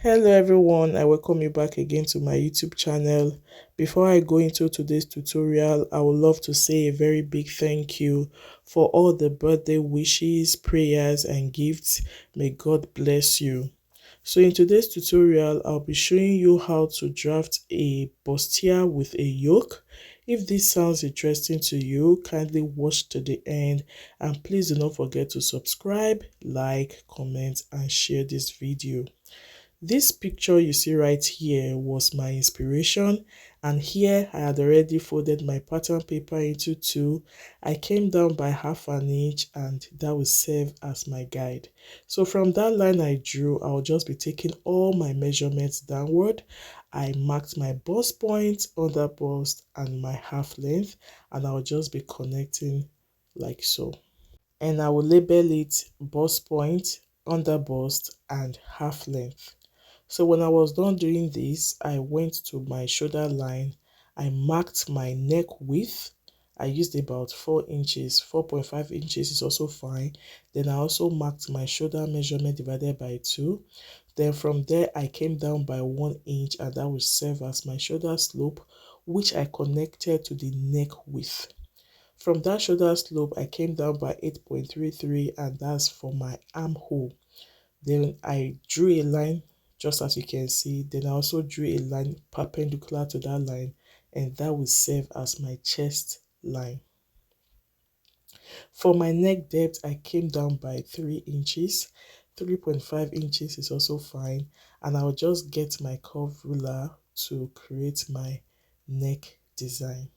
Hello everyone, I welcome you back again to my YouTube channel. Before I go into today's tutorial, I would love to say a very big thank you for all the birthday wishes, prayers and gifts. May God bless you. So in today's tutorial, I'll be showing you how to draft a bustier with a yoke. If this sounds interesting to you, kindly watch to the end and please do not forget to subscribe, like, comment and share this video. This picture you see right here was my inspiration, and here I had already folded my pattern paper into two. I came down by half an inch and that will serve as my guide. So from that line I drew, I'll just be taking all my measurements downward. I marked my bust point, under bust and my half length, and I'll just be connecting like so. And I will label it bust point, under bust and half length. So when I was done doing this, I went to my shoulder line. I marked my neck width. I used about 4 inches, 4.5 inches is also fine. Then I also marked my shoulder measurement divided by 2. Then from there, I came down by 1 inch and that will serve as my shoulder slope, which I connected to the neck width. From that shoulder slope, I came down by 8.33 and that's for my armhole. Then I drew a line just as you can see. Then I also drew a line perpendicular to that line and that will serve as my chest line. For my neck depth, I came down by 3 inches. 3.5 inches is also fine, and I'll just get my curve ruler to create my neck design.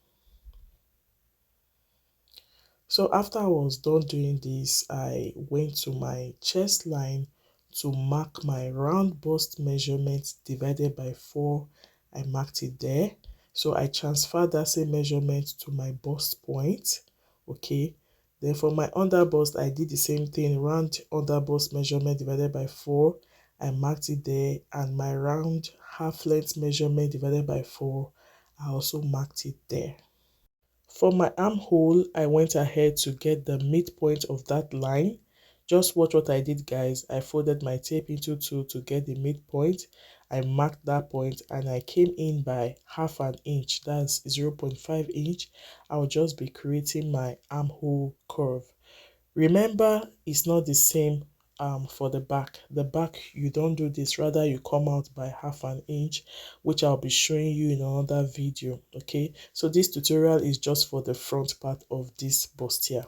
So after I was done doing this, I went to my chest line to mark my round bust measurement divided by 4. I marked it there. So I transferred that same measurement to my bust point. Okay. Then for my under bust, I did the same thing. Round under bust measurement divided by 4. I marked it there. And my round half length measurement divided by 4, I also marked it there. For my armhole, I went ahead to get the midpoint of that line. Just watch what I did, guys. I folded my tape into two to get the midpoint. I marked that point and I came in by half an inch. That's 0.5 inch. I'll just be creating my armhole curve. Remember, it's not the same for the back. The back, you don't do this, rather you come out by half an inch, which I'll be showing you in another video. Okay, so this tutorial is just for the front part of this bustier.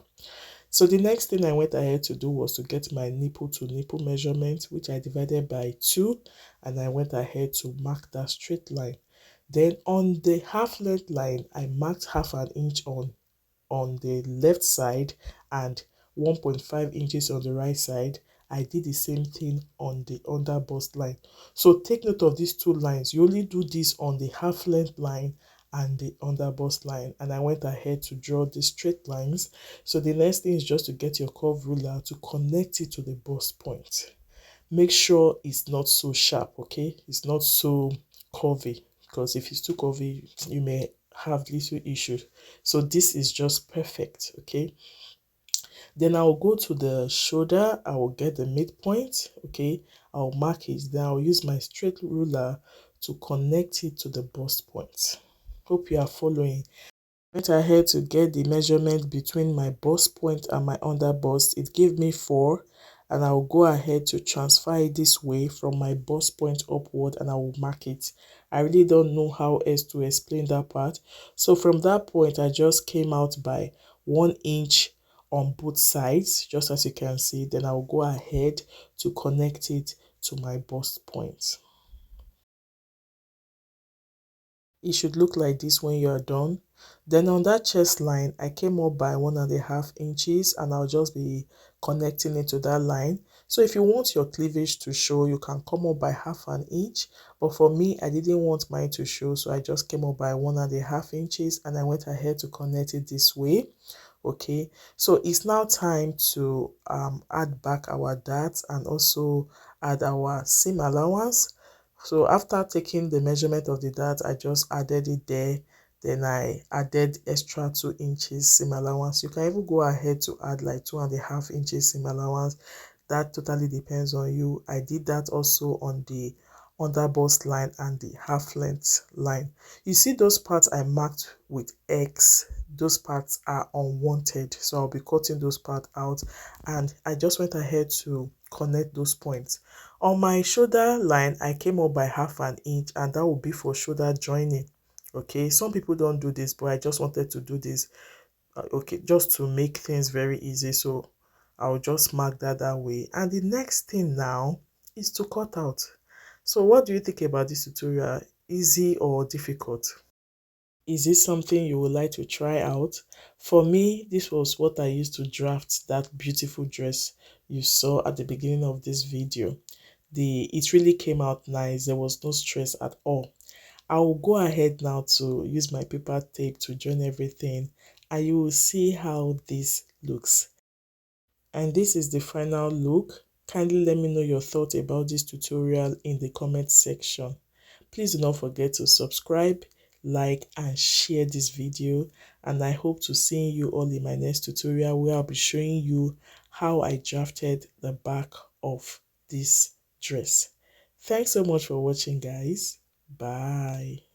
So the next thing I went ahead to do was to get my nipple to nipple measurement, which I divided by 2, and I went ahead to mark that straight line. Then on the half length line, I marked half an inch on the left side and 1.5 inches on the right side. I did the same thing on the under bust line. So take note of these two lines. You only do this on the half length line and the under bust line, and I went ahead to draw the straight lines. So the next thing is just to get your curve ruler to connect it to the bust point. Make sure it's not so sharp, okay? It's not so curvy, because if it's too curvy, you may have little issues. So this is just perfect, okay? Then I'll go to the shoulder. I will get the midpoint, okay? I'll mark it. Then I'll use my straight ruler to connect it to the bust point. Hope you are following. Went ahead to get the measurement between my bust point and my under bust. It gave me 4, and I'll go ahead to transfer it this way from my bust point upward, and I will mark it. I really don't know how else to explain that part. So from that point, I just came out by 1 inch on both sides, just as you can see. Then I'll go ahead to connect it to my bust point. It should look like this when you are done. Then on that chest line, I came up by 1.5 inches, and I'll just be connecting it to that line. So if you want your cleavage to show, you can come up by half an inch. But for me, I didn't want mine to show, so I just came up by 1.5 inches and I went ahead to connect it this way. Okay, so it's now time to add back our darts and also add our seam allowance. So after taking the measurement of the dart, I just added it there. Then I added extra 2 inches seam allowance. You can even go ahead to add like 2.5 inches seam allowance. That totally depends on you. I did that also on the under bust line and the half length line. You see those parts I marked with X, those parts are unwanted, so I'll be cutting those parts out, and I just went ahead to connect those points. On my shoulder line, I came up by half an inch, and that will be for shoulder joining. Okay, some people don't do this, but I just wanted to do this, okay, just to make things very easy. So I'll just mark that way. And the next thing now is to cut out. So what do you think about this tutorial? Easy or difficult? Is this something you would like to try out? For me, this was what I used to draft that beautiful dress you saw at the beginning of this video. It really came out nice. There was no stress at all. I will go ahead now to use my paper tape to join everything, and you will see how this looks. And this is the final look. Kindly let me know your thoughts about this tutorial in the comment section. Please do not forget to subscribe, like, and share this video. And I hope to see you all in my next tutorial, where I'll be showing you how I drafted the back of this dress. Thanks so much for watching, guys. Bye.